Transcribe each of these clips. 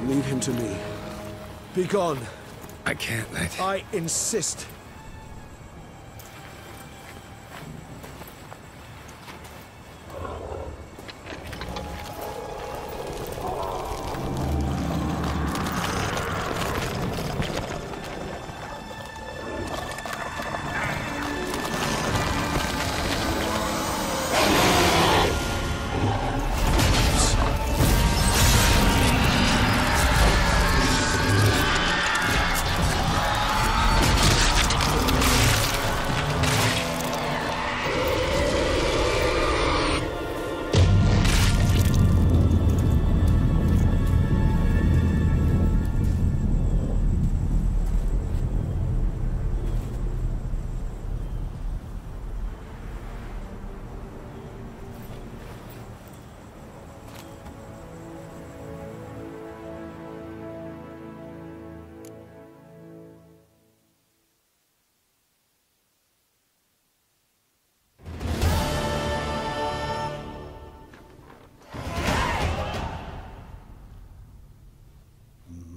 Leave him to me. Be gone. I can't let... I insist.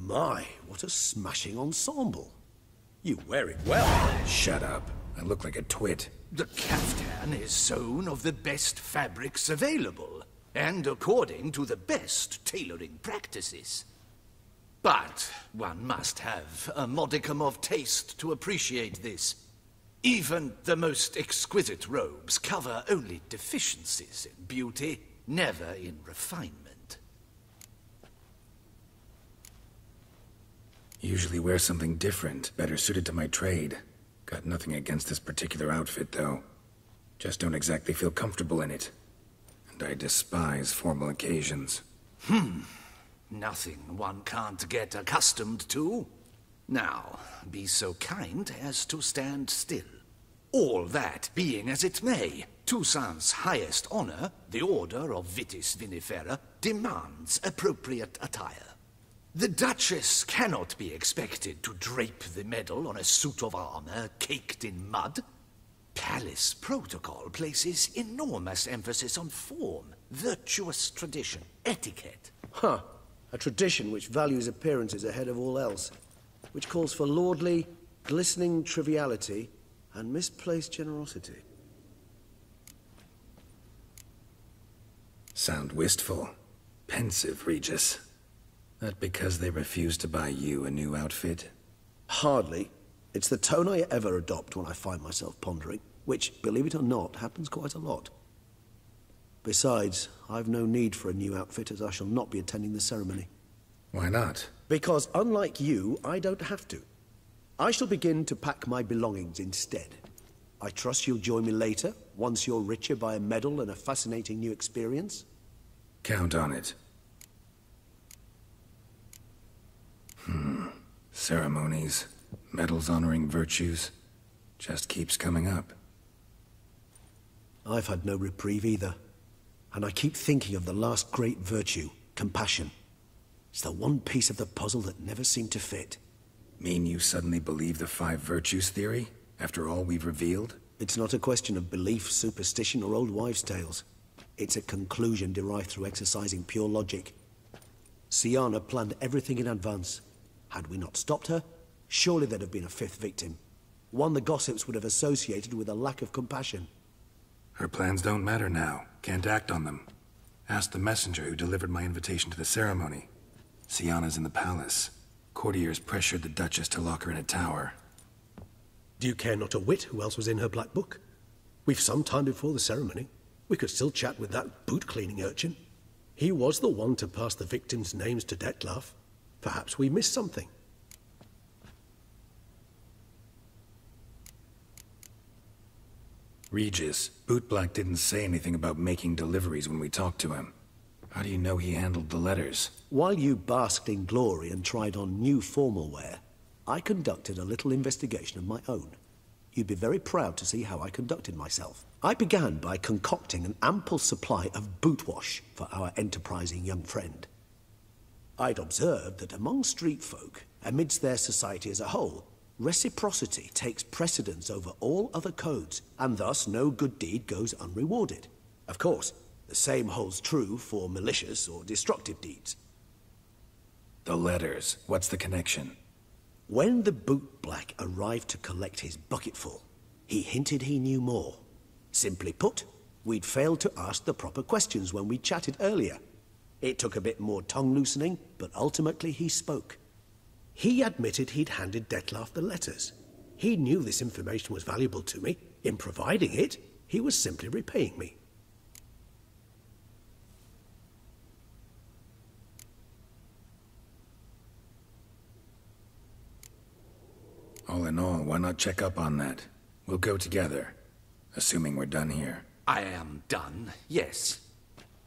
My, what a smashing ensemble. You wear it well. Shut up. I look like a twit. The caftan is sewn of the best fabrics available, and according to the best tailoring practices. But one must have a modicum of taste to appreciate this. Even the most exquisite robes cover only deficiencies in beauty, never in refinement. Usually wear something different, better suited to my trade. Got nothing against this particular outfit, though. Just don't exactly feel comfortable in it. And I despise formal occasions. Nothing one can't get accustomed to. Now, be so kind as to stand still. All that being as it may, Toussaint's highest honor, the Order of Vitis Vinifera, demands appropriate attire. The Duchess cannot be expected to drape the medal on a suit of armor caked in mud. Palace protocol places enormous emphasis on form, virtuous tradition, etiquette. Huh. A tradition which values appearances ahead of all else. Which calls for lordly, glistening triviality and misplaced generosity. Sound wistful. Pensive, Regis. That because they refuse to buy you a new outfit? Hardly. It's the tone I ever adopt when I find myself pondering, which, believe it or not, happens quite a lot. Besides, I've no need for a new outfit as I shall not be attending the ceremony. Why not? Because unlike you, I don't have to. I shall begin to pack my belongings instead. I trust you'll join me later, once you're richer by a medal and a fascinating new experience? Count on it. Ceremonies, medals honoring virtues, just keeps coming up. I've had no reprieve either. And I keep thinking of the last great virtue, compassion. It's the one piece of the puzzle that never seemed to fit. Mean you suddenly believe the 5 virtues theory, after all we've revealed? It's not a question of belief, superstition, or old wives' tales. It's a conclusion derived through exercising pure logic. Syanna planned everything in advance. Had we not stopped her, surely there'd have been a 5th victim. One the gossips would have associated with a lack of compassion. Her plans don't matter now. Can't act on them. Ask the messenger who delivered my invitation to the ceremony. Syanna's in the palace. Courtiers pressured the Duchess to lock her in a tower. Do you care not a whit who else was in her black book? We've some time before the ceremony. We could still chat with that boot-cleaning urchin. He was the one to pass the victims' names to Dettlaff. Perhaps we missed something. Regis, Bootblack didn't say anything about making deliveries when we talked to him. How do you know he handled the letters? While you basked in glory and tried on new formal wear, I conducted a little investigation of my own. You'd be very proud to see how I conducted myself. I began by concocting an ample supply of boot wash for our enterprising young friend. I'd observed that among street folk, amidst their society as a whole, reciprocity takes precedence over all other codes, and thus no good deed goes unrewarded. Of course, the same holds true for malicious or destructive deeds. The letters. What's the connection? When the bootblack arrived to collect his bucketful, he hinted he knew more. Simply put, we'd failed to ask the proper questions when we chatted earlier. It took a bit more tongue-loosening, but ultimately he spoke. He admitted he'd handed Dettlaff the letters. He knew this information was valuable to me. In providing it, he was simply repaying me. All in all, why not check up on that? We'll go together, assuming we're done here. I am done, yes.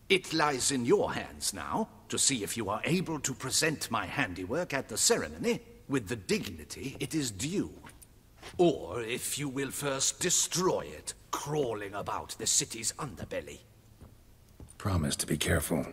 It lies in your hands now to see if you are able to present my handiwork at the ceremony with the dignity it is due. Or if you will first destroy it, crawling about the city's underbelly. Promise to be careful.